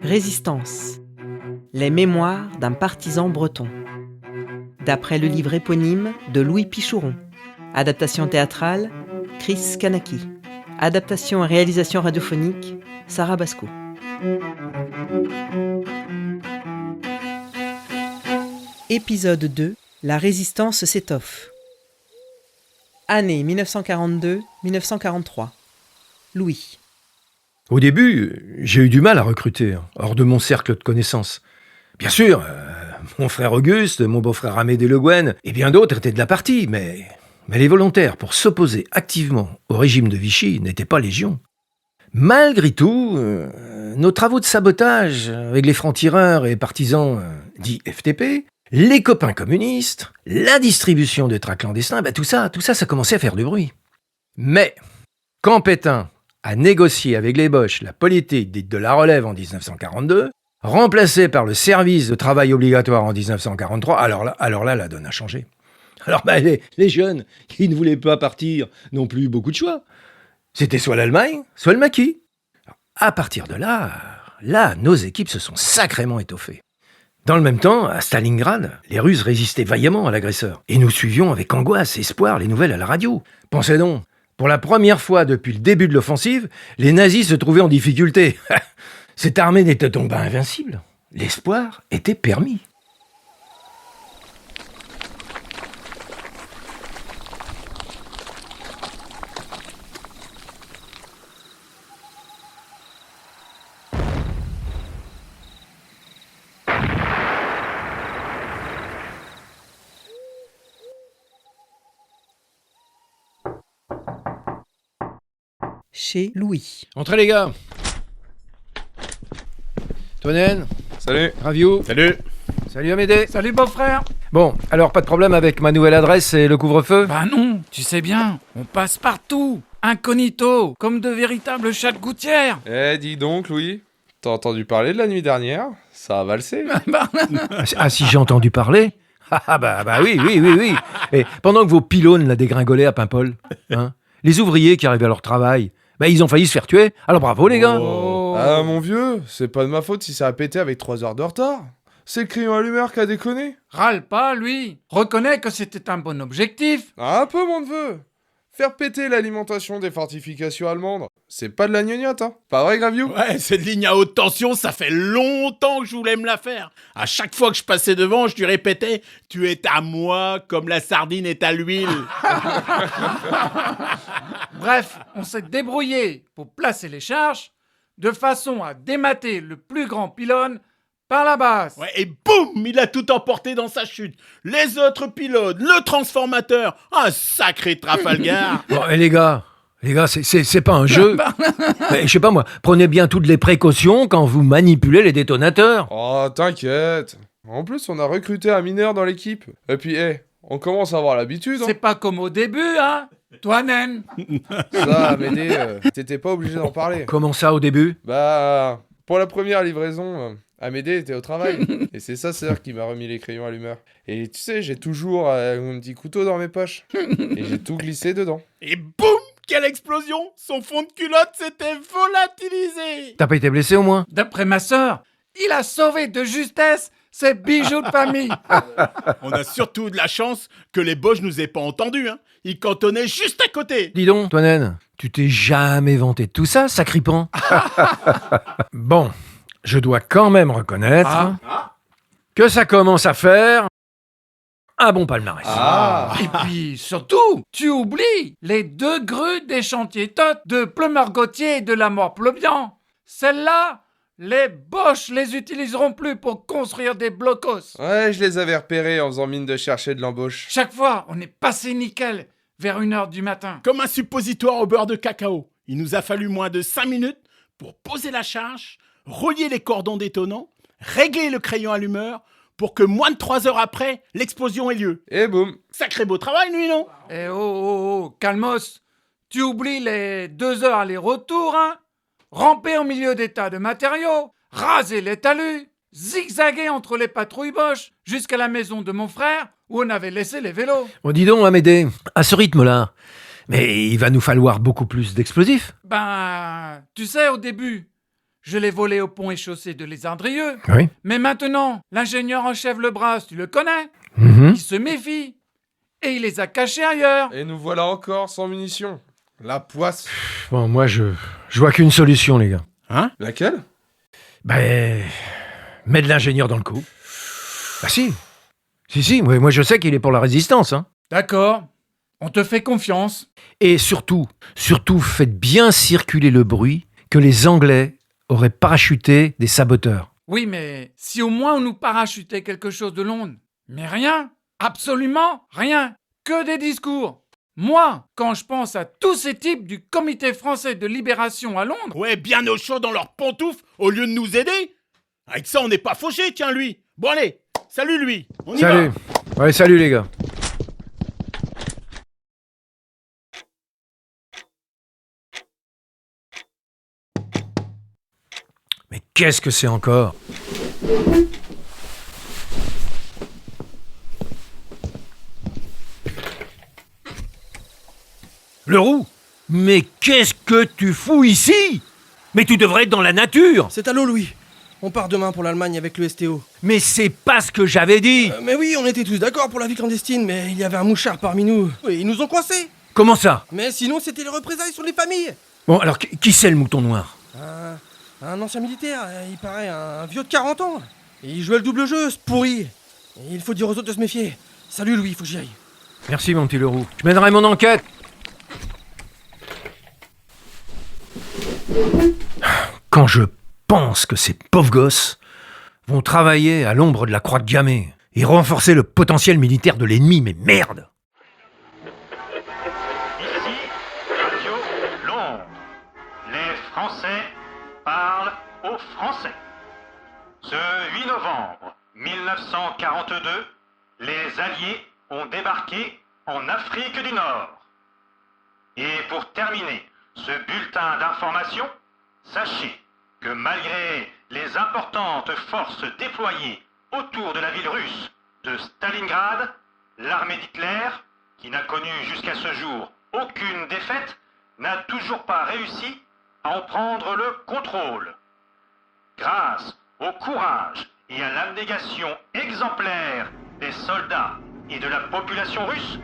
Résistance. Les mémoires d'un partisan breton. D'après le livre éponyme de Louis Pichouron. Adaptation théâtrale, Chris Kanaki. Adaptation et réalisation radiophonique, Sarah Basco. Épisode 2. La résistance s'étoffe. Année 1942-1943. Louis. Au début, j'ai eu du mal à recruter, hors de mon cercle de connaissances. Bien sûr, mon frère Auguste, mon beau-frère Amédée Le Guen et bien d'autres étaient de la partie, mais les volontaires pour s'opposer activement au régime de Vichy n'étaient pas légion. Malgré tout, nos travaux de sabotage avec les francs-tireurs et partisans dits FTP, les copains communistes, la distribution de tracts clandestins, tout ça commençait à faire du bruit. Mais quand Pétain a négocié avec les Boches la politique dite de la relève en 1942, remplacée par le service de travail obligatoire en 1943, alors là, la donne a changé. Alors les jeunes qui ne voulaient pas partir n'ont plus eu beaucoup de choix. C'était soit l'Allemagne, soit le maquis. Alors, à partir de là, nos équipes se sont sacrément étoffées. Dans le même temps, à Stalingrad, les Russes résistaient vaillamment à l'agresseur. Et nous suivions avec angoisse et espoir les nouvelles à la radio. Pensez donc, pour la première fois depuis le début de l'offensive, les nazis se trouvaient en difficulté. Cette armée n'était donc pas invincible. L'espoir était permis. Chez Louis. Entrez les gars. Toinen. Salut. Ravio. Salut. Salut Amédée. Salut beau-frère. Bon, alors pas de problème avec ma nouvelle adresse et le couvre-feu ? Bah non, tu sais bien, on passe partout, incognito, comme de véritables chats de gouttière. Eh, dis donc, Louis, t'as entendu parler de la nuit dernière ? Ça a valsé. Ah, si j'ai entendu parler ? Bah oui. Et pendant que vos pylônes la dégringolaient à Paimpol, les ouvriers qui arrivaient à leur travail, ils ont failli se faire tuer. Alors bravo les gars. Ah, mon vieux, c'est pas de ma faute si ça a pété avec 3 heures de retard. C'est le crayon allumeur qui a déconné. Râle pas, lui. Reconnais que c'était un bon objectif. Un peu, mon neveu. Faire péter l'alimentation des fortifications allemandes, c'est pas de la gnognotte, hein. Pas vrai, Graviou ? Ouais, cette ligne à haute tension, ça fait longtemps que je voulais me la faire. À chaque fois que je passais devant, je lui répétais « Tu es à moi comme la sardine est à l'huile. » Bref, on s'est débrouillé pour placer les charges de façon à démater le plus grand pylône par la base. Ouais, et boum, il a tout emporté dans sa chute. Les autres pylônes, le transformateur, un sacré Trafalgar. Bon, et les gars, c'est pas un jeu. Je sais pas moi, prenez bien toutes les précautions quand vous manipulez les détonateurs. Oh, t'inquiète. En plus, on a recruté un mineur dans l'équipe. Et puis, on commence à avoir l'habitude, hein. C'est pas comme au début, hein. Toi, naine. Ça, Amédée, t'étais pas obligé d'en parler. Comment ça au début ? Pour la première livraison, Amédée était au travail. Et c'est sa sœur qui m'a remis les crayons allumeurs. Et tu sais, j'ai toujours un petit couteau dans mes poches. Et j'ai tout glissé dedans. Et boum, quelle explosion. Son fond de culotte s'était volatilisé. T'as pas été blessé au moins ? D'après ma sœur, il a sauvé de justesse ses bijoux de famille. On a surtout de la chance que les Boches nous aient pas entendus, hein. Ils cantonnaient juste à côté. Dis donc, Toinen, tu t'es jamais vanté de tout ça, sacripant. Bon, je dois quand même reconnaître que ça commence à faire un bon palmarès. Et puis, surtout, tu oublies les 2 grues des chantiers Tot de Plomard-Gautier et de la Mort-Plobian. Celles-là, les Boches les utiliseront plus pour construire des blocos. Ouais, je les avais repérés en faisant mine de chercher de l'embauche. Chaque fois, on est passé nickel vers 1h du matin. Comme un suppositoire au beurre de cacao. Il nous a fallu moins de 5 minutes pour poser la charge, relier les cordons détonnants, régler le crayon allumeur pour que moins de 3 heures après, l'explosion ait lieu. Et boum. Sacré beau travail, lui, non ? Eh calmos. Tu oublies les 2 heures aller-retour, hein. Ramper au milieu des tas de matériaux, raser les talus, zigzaguer entre les patrouilles Boches jusqu'à la maison de mon frère où on avait laissé les vélos. Bon, dis donc, Amédée, à ce rythme-là, Mais il va nous falloir beaucoup plus d'explosifs. Ben, tu sais, au début, je l'ai volé au pont et chaussée de Lézardrieux. Oui. Mais maintenant, l'ingénieur en chef Lebras, tu le connais? Mhm. Il se méfie. Et il les a cachés ailleurs. Et nous voilà encore sans munitions. La poisse. Bon, moi, je vois qu'une solution, les gars. Hein? Laquelle? Ben, mets de l'ingénieur dans le coup. Bah si. Si, moi je sais qu'il est pour la résistance, hein. D'accord. On te fait confiance. Et surtout, faites bien circuler le bruit que les Anglais auraient parachuté des saboteurs. Oui, mais si au moins on nous parachutait quelque chose de Londres. Mais rien. Absolument rien. Que des discours. Moi, quand je pense à tous ces types du Comité français de libération à Londres... Ouais, bien au chaud dans leurs pantoufles au lieu de nous aider. Avec ça, on n'est pas fauché, tiens, lui. Bon, allez, salut, lui. On y Salut. va. Ouais, salut les gars. Mais qu'est-ce que c'est encore? Le roux? Mais qu'est-ce que tu fous ici? Mais tu devrais être dans la nature. C'est à l'eau, Louis. On part demain pour l'Allemagne avec le STO. Mais c'est pas ce que j'avais dit. Mais oui, on était tous d'accord pour la vie clandestine, mais il y avait un mouchard parmi nous. Oui, ils nous ont coincés. Comment ça? Mais sinon, c'était les représailles sur les familles. Bon, alors qui c'est le mouton noir? Un ancien militaire, il paraît un vieux de 40 ans. Et il jouait le double jeu, ce pourri. Et il faut dire aux autres de se méfier. Salut, Louis, faut que j'y aille. Merci mon petit Leroux. Je mènerai mon enquête. Quand je pense que ces pauvres gosses vont travailler à l'ombre de la croix de Gamay et renforcer le potentiel militaire de l'ennemi, mais merde! Ici, Radio Londres. Les Français parlent aux Français. Ce 8 novembre 1942, les Alliés ont débarqué en Afrique du Nord. Et pour terminer ce bulletin d'information, sachez que malgré les importantes forces déployées autour de la ville russe de Stalingrad, l'armée d'Hitler, qui n'a connu jusqu'à ce jour aucune défaite, n'a toujours pas réussi à en prendre le contrôle. Grâce au courage et à l'abnégation exemplaire des soldats et de la population russe,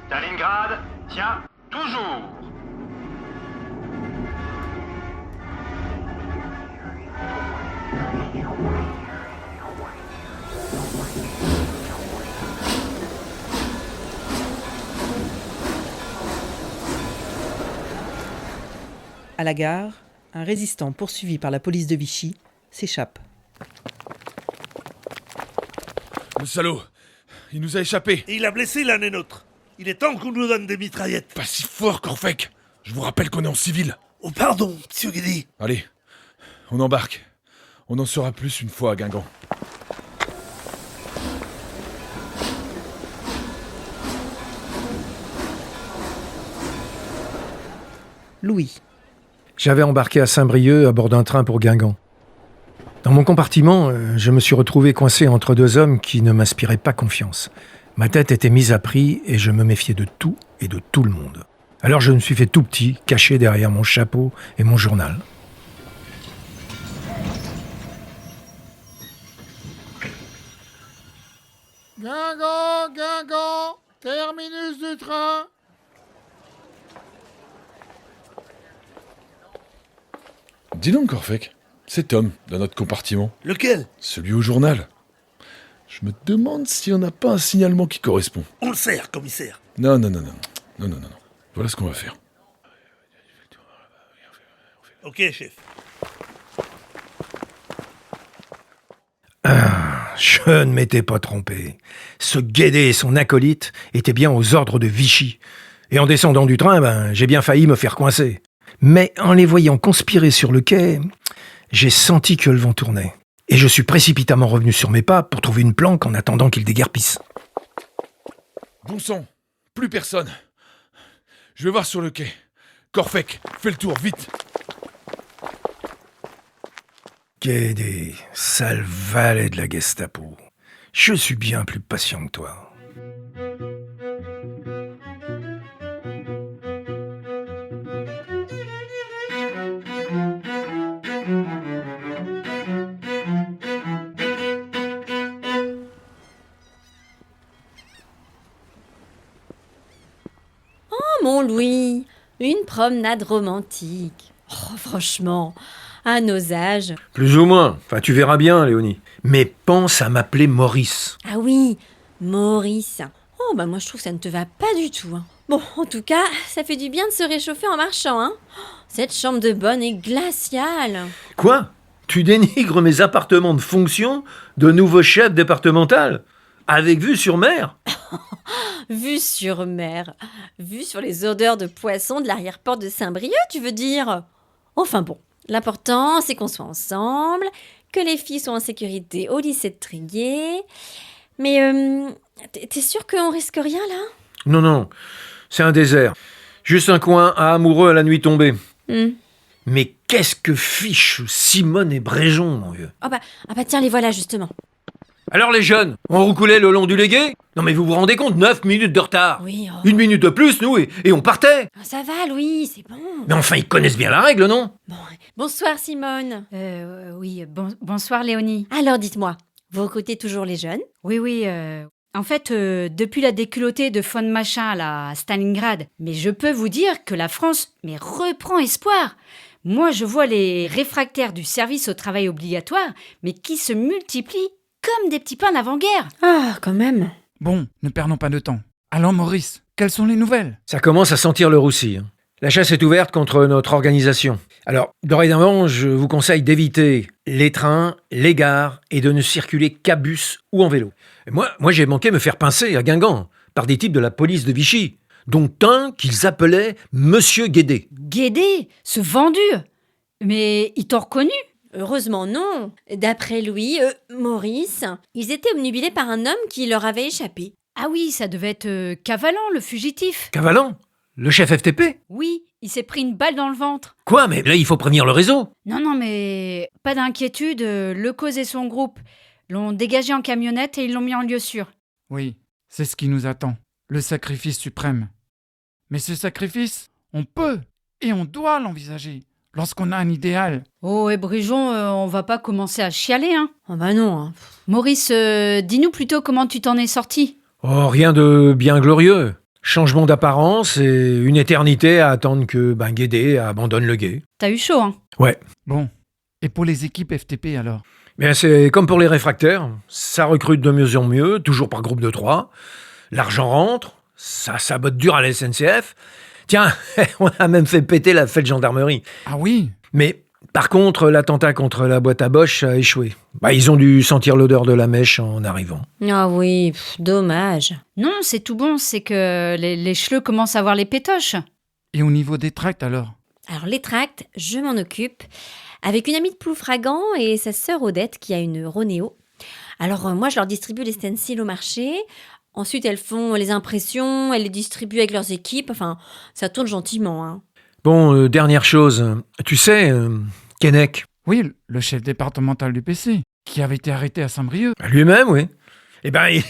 Stalingrad tient toujours. À la gare, un résistant poursuivi par la police de Vichy s'échappe. Le salaud, il nous a échappé. Et il a blessé l'un des nôtres. Il est temps qu'on nous donne des mitraillettes. Pas si fort, Corfec. Je vous rappelle qu'on est en civil. Oh pardon, monsieur Guédy. Allez, on embarque. On en saura plus une fois à Guingamp. Louis. J'avais embarqué à Saint-Brieuc à bord d'un train pour Guingamp. Dans mon compartiment, je me suis retrouvé coincé entre deux hommes qui ne m'inspiraient pas confiance. Ma tête était mise à prix et je me méfiais de tout et de tout le monde. Alors je me suis fait tout petit, caché derrière mon chapeau et mon journal. Guingamp, terminus du train. Dis donc, Corfec, c'est Tom, dans notre compartiment. Lequel? Celui au journal. Je me demande si on n'a pas un signalement qui correspond. On le sert, commissaire. Non. Voilà ce qu'on va faire. Ok, chef. Je ne m'étais pas trompé. Ce Guédé et son acolyte étaient bien aux ordres de Vichy. Et en descendant du train, j'ai bien failli me faire coincer. Mais en les voyant conspirer sur le quai, j'ai senti que le vent tournait. Et je suis précipitamment revenu sur mes pas pour trouver une planque en attendant qu'ils déguerpissent. Bon sang, plus personne. Je vais voir sur le quai. Corfec, fais le tour, vite. Guédé, sale valet de la Gestapo. Je suis bien plus patient que toi. mon Louis, une promenade romantique. Oh, franchement, à nos âges. Plus ou moins. Enfin, tu verras bien, Léonie. Mais pense à m'appeler Maurice. Ah oui, Maurice. Oh, bah moi je trouve que ça ne te va pas du tout. Hein. Bon, en tout cas, ça fait du bien de se réchauffer en marchant. Hein. Cette chambre de bonne est glaciale. Quoi? Tu dénigres mes appartements de fonction de nouveau chef départemental? Avec vue sur mer? Vue sur mer. Vue sur les odeurs de poissons de l'arrière-porte de Saint-Brieuc, tu veux dire? Enfin bon, l'important c'est qu'on soit ensemble, que les filles soient en sécurité au lycée de Tréguier. Mais t'es sûr qu'on risque rien là? Non, non. C'est un désert. Juste un coin à amoureux à la nuit tombée. Mais qu'est-ce que fichent Simone et Bréjon, mon vieux? Ah bah tiens, les voilà justement. Alors les jeunes, on roucoulait le long du Légué? Non mais vous vous rendez compte, 9 minutes de retard. Oui. 1 minute de plus, nous, et on partait. Ça va, Louis, c'est bon. Mais enfin, ils connaissent bien la règle, non? Bonsoir, Simone. Oui, bonsoir Léonie. Alors dites-moi, vous recrutez toujours les jeunes? Oui, en fait, depuis la déculottée de Von Machin là, à Stalingrad, mais je peux vous dire que la France reprend espoir. Moi, je vois les réfractaires du service au travail obligatoire, mais qui se multiplient comme des petits pains d'avant-guerre. Ah, quand même. Bon, ne perdons pas de temps. Alors Maurice, quelles sont les nouvelles? Ça commence à sentir le roussi. Hein. La chasse est ouverte contre notre organisation. Alors, dorénavant, je vous conseille d'éviter les trains, les gares et de ne circuler qu'à bus ou en vélo. Et moi, j'ai manqué me faire pincer à Guingamp par des types de la police de Vichy, dont un qu'ils appelaient Monsieur Guédé. Guédé, ce vendu. Mais ils t'ont reconnu? Heureusement non. D'après Louis, Maurice, ils étaient obnubilés par un homme qui leur avait échappé. Ah oui, ça devait être Cavalan, le fugitif. Cavalan? Le chef FTP? Oui, il s'est pris une balle dans le ventre. Quoi? Mais là, il faut prévenir le réseau. Non, mais pas d'inquiétude, Lecause et son groupe l'ont dégagé en camionnette et ils l'ont mis en lieu sûr. Oui, c'est ce qui nous attend, le sacrifice suprême. Mais ce sacrifice, on peut et on doit l'envisager lorsqu'on a un idéal. Oh, et Bréjon, on va pas commencer à chialer, hein? Oh bah non. Hein. Maurice, dis-nous plutôt comment tu t'en es sorti. Oh, rien de bien glorieux. Changement d'apparence et une éternité à attendre que Guédé abandonne le guet. T'as eu chaud, hein? Ouais. Bon, et pour les équipes FTP alors? Bien, c'est comme pour les réfractaires. Ça recrute de mieux en mieux, toujours par groupe de 3. L'argent rentre, ça sabote dur à la SNCF. Tiens, on a même fait péter la fête gendarmerie. Ah oui? Mais par contre, l'attentat contre la boîte à Bosch a échoué. Ils ont dû sentir l'odeur de la mèche en arrivant. Ah oui, dommage. Non, c'est tout bon, c'est que les chleux commencent à voir les pétoches. Et au niveau des tracts alors? Alors les tracts, je m'en occupe, avec une amie de Ploufragan et sa sœur Odette qui a une Ronéo. Alors moi, je leur distribue les stencils au marché. Ensuite, elles font les impressions, elles les distribuent avec leurs équipes. Enfin, ça tourne gentiment. Hein. Bon, dernière chose. Tu sais, Keinec. Oui, le chef départemental du PC, qui avait été arrêté à Saint-Brieuc. Lui-même, oui.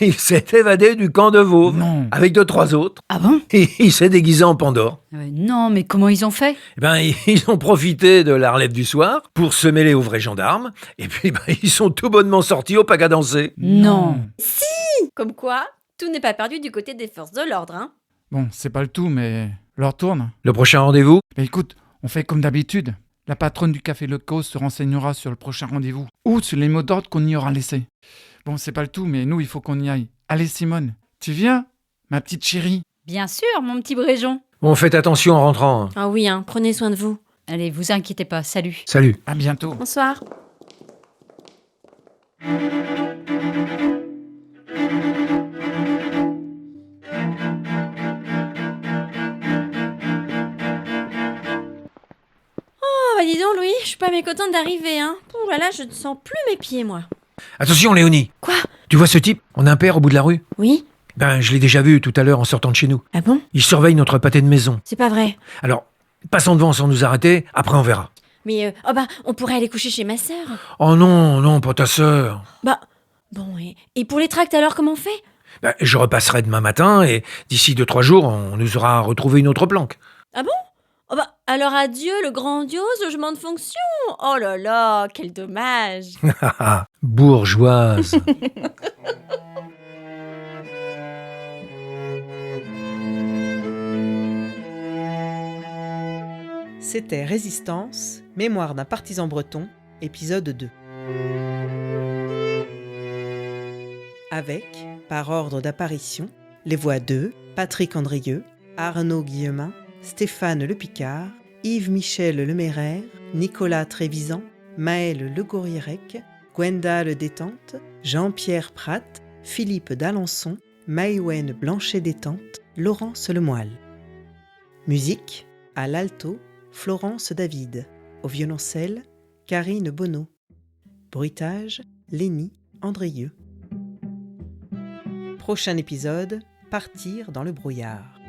Il s'est évadé du camp de Vauvre. Non. Avec 2-3 autres. Ah bon? Et il s'est déguisé en Pandore. Non, mais comment ils ont fait? Ils ont profité de la relève du soir pour se mêler aux vrais gendarmes. Et puis, ils sont tout bonnement sortis au pack à danser. Non. Si! Comme quoi, tout n'est pas perdu du côté des forces de l'ordre, hein. Bon, c'est pas le tout, mais l'heure tourne. Le prochain rendez-vous? Mais écoute, on fait comme d'habitude. La patronne du café Lecause se renseignera sur le prochain rendez-vous. Ou sur les mots d'ordre qu'on y aura laissés. Bon, c'est pas le tout, mais nous, il faut qu'on y aille. Allez, Simone, tu viens, ma petite chérie? Bien sûr, mon petit Bréjon. Bon, faites attention en rentrant. Ah oui, hein, prenez soin de vous. Allez, vous inquiétez pas, salut. Salut. À bientôt. Bonsoir. Oh, bah dis donc, Louis, je suis pas mécontente d'arriver, hein. Ouh là là, je ne sens plus mes pieds, moi. Attention, Léonie. Quoi? Tu vois ce type en impair au bout de la rue? Oui? Je l'ai déjà vu tout à l'heure en sortant de chez nous. Ah bon? Il surveille notre pâté de maison. C'est pas vrai. Alors, passons devant sans nous arrêter, après on verra. Mais, on pourrait aller coucher chez ma sœur. Oh non, pas ta sœur. Bon, et pour les tracts alors, comment on fait? Je repasserai demain matin et d'ici 2-3 jours, on nous aura retrouvé une autre planque. Ah bon? Alors adieu le grandiose logement de fonction. Oh là là, quel dommage. Bourgeoise. C'était Résistance, mémoire d'un partisan breton, épisode 2. Avec, par ordre d'apparition, les voix de Patrick Andrieux, Arnaud Guillemin, Stéphane Le Picard, Yves-Michel Lemeraire, Nicolas Trévisan, Maël Le Gourierec, Gwenda Le Détente, Jean-Pierre Pratt, Philippe d'Alençon, Maïwen Blanchet-Détente, Laurence Lemoyle. Musique, à l'alto, Florence David, au violoncelle, Karine Bonneau. Bruitage, Lénie Andrieux. Prochain épisode, Partir dans le brouillard.